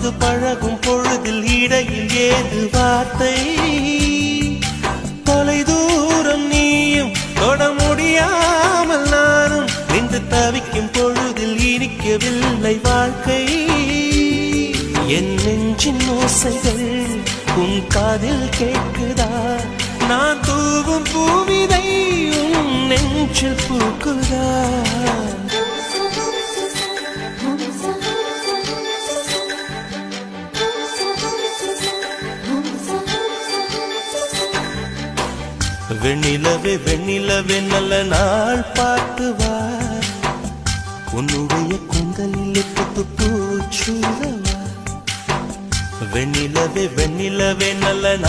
வந்து பழகும் பொழுதில் இடையில் ஏது வார்த்தை தொலை தூரம் நீயும் தொட முடியாமல் நானும் நின்று தவிக்கும் பொழுதில் இனிக்கவில்லை வாழ்க்கை என் நெஞ்சின் ஓசைகள் உன் காதில் கேட்குதா நான் தூவும் பூவிதை உன் நெஞ்சில் பூக்குதா வெண்ணிலவே வெண்ணிலவே நல்ல நாள் பார்த்து வா உன்னுடைய குந்தலில் புத்து பூச்சூடவா வெண்ணிலவே வெண்ணிலவே நல்ல